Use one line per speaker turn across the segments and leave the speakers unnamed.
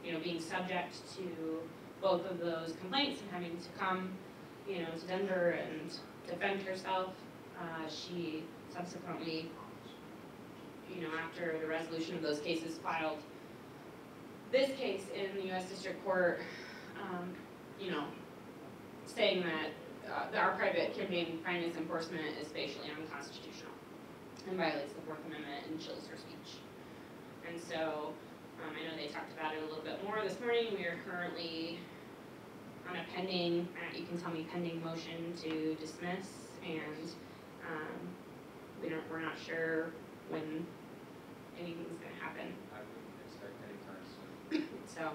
being subject to both of those complaints and having to come, to Denver and defend herself. She subsequently, after the resolution of those cases, filed this case in the U.S. District Court, saying that our private campaign finance enforcement is facially unconstitutional and violates the Fourth Amendment and chills her speech. And so, I know they talked about it a little bit more this morning. We are currently on a pending, you can tell me pending motion to dismiss, and we're not sure when anything's going to happen.
I wouldn't expect any time soon.
So,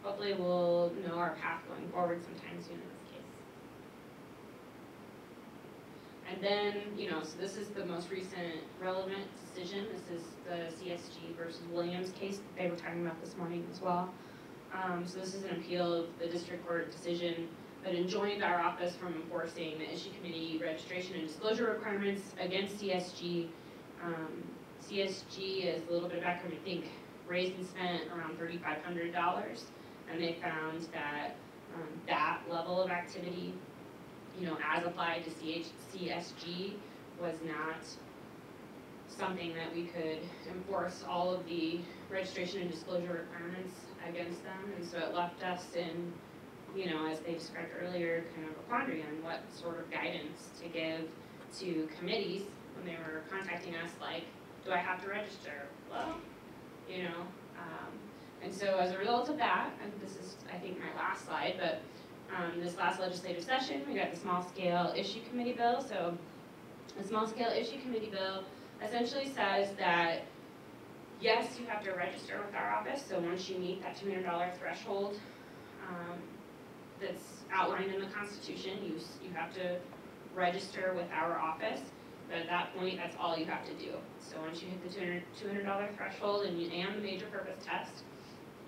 hopefully we'll know our path going forward sometime soon in this case. And then, so this is the most recent relevant decision. This is the CSG versus Williams case that they were talking about this morning as well. So this is an appeal of the district court decision that enjoined our office from enforcing the issue committee registration and disclosure requirements against CSG. CSG, is a little bit of background, I think, raised and spent around $3,500, and they found that that level of activity, as applied to CSG, was not something that we could enforce all of the registration and disclosure requirements against them, and so it left us in, as they described earlier, kind of a quandary on what sort of guidance to give to committees when they were contacting us, like, do I have to register? Well, and so as a result of that, and this is, I think, my last slide, but this last legislative session, we got the small scale issue committee bill. So the small scale issue committee bill essentially says that, yes, you have to register with our office. So once you meet that $200 threshold that's outlined in the Constitution, you have to register with our office. But at that point, that's all you have to do. So once you hit the $200 threshold and the major purpose test,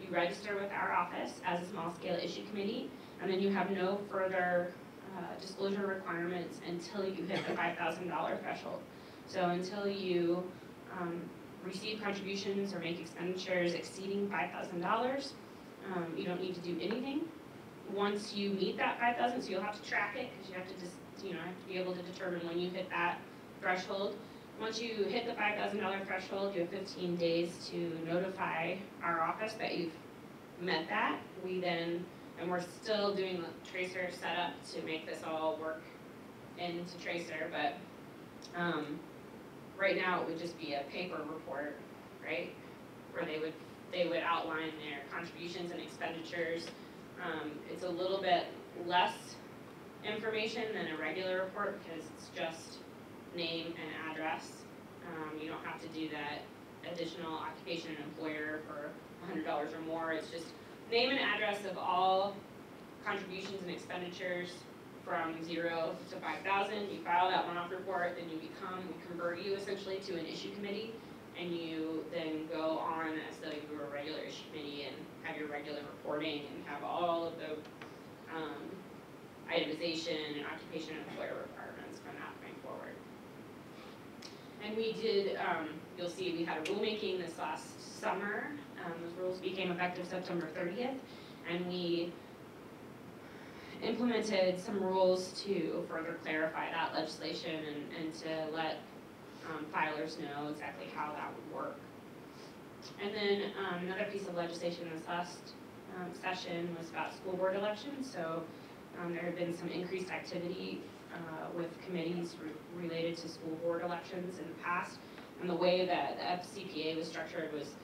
you register with our office as a small scale issue committee, and then you have no further disclosure requirements until you hit the $5,000 threshold. So until you receive contributions or make expenditures exceeding $5,000, you don't need to do anything. Once you meet that $5,000, so you'll have to track it because you have to just, have to be able to determine when you hit that threshold. Once you hit the $5,000 threshold, you have 15 days to notify our office that you've met that. We then, and we're still doing the Tracer setup to make this all work into Tracer, but right now it would just be a paper report, right? Where they would outline their contributions and expenditures. It's a little bit less information than a regular report because it's just name and address. You don't have to do that additional occupation and employer for $100 or more. It's just name and address of all contributions and expenditures from 0 to 5,000. You file that one-off report, then we convert you essentially to an issue committee, and you then go on as though you were a regular issue committee and have your regular reporting and have all of the itemization and occupation and employer requirements from that point forward. And we did, you'll see we had a rulemaking this last summer. Those rules became effective September 30th, and we implemented some rules to further clarify that legislation and to let filers know exactly how that would work. And then another piece of legislation this last session was about school board elections. So there had been some increased activity with committees related to school board elections in the past. And the way that the FCPA was structured was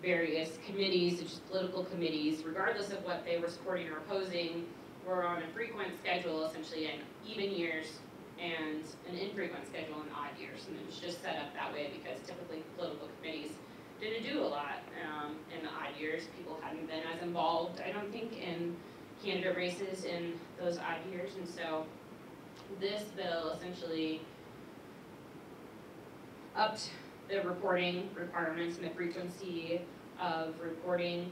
various committees, such as political committees, regardless of what they were supporting or opposing, were on a frequent schedule, essentially in even years, and an infrequent schedule in odd years. And it was just set up that way because typically political committees didn't do a lot in the odd years. People hadn't been as involved, I don't think, in candidate races in those odd years. And so this bill essentially upped the reporting requirements and the frequency of reporting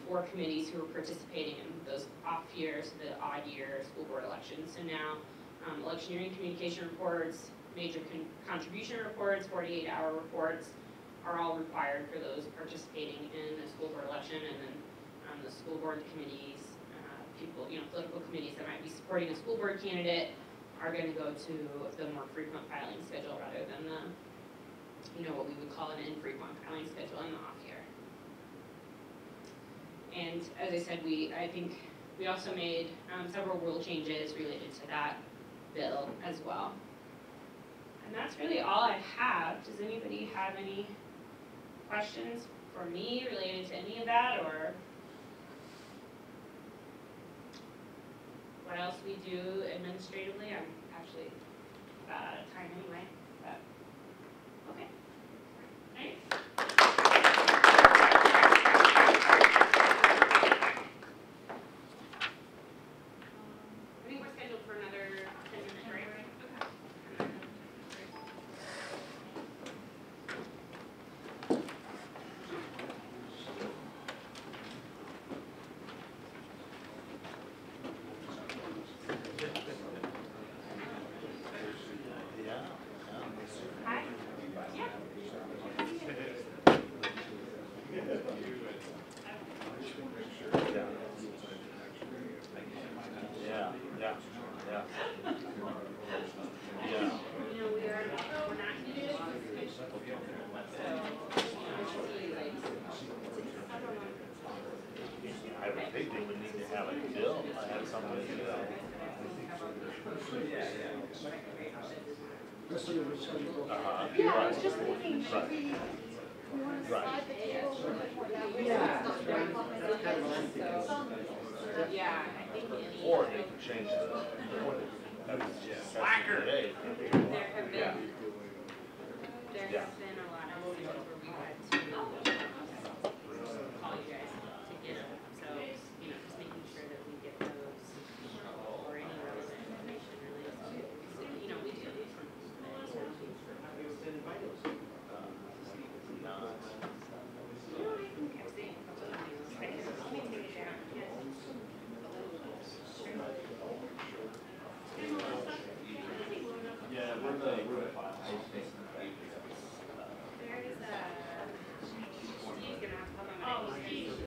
for committees who were participating in those off years, the odd year school board elections. So now electioneering communication reports, major contribution reports, 48-hour reports are all required for those participating in the school board election. election, and then the school board committees, people, political committees that might be supporting a school board candidate are gonna go to the more frequent filing schedule rather than the, what we would call an infrequent filing schedule in the off year. And as I said, I think we also made several rule changes related to that bill as well. And that's really all I have. Does anybody have any questions for me related to any of that, or what else we do administratively? I'm actually about out of time anyway, but, okay. Thanks. I think we're scheduled for another 10-minute break. Hi. Yeah. We're not needed.
I would think they would need to have a bill, I had something,
Yeah, I was just thinking, should we want to slide the table before that?
Yeah.
It's not very complicated.
Yeah, I think any.
or they could change the, slacker.
There have been, there
Yeah.
have been a lot of instances where we've had to call you guys to get them. So, just making sure that we get those or any relevant information related to, because, we do need some.
Yeah, we're the file.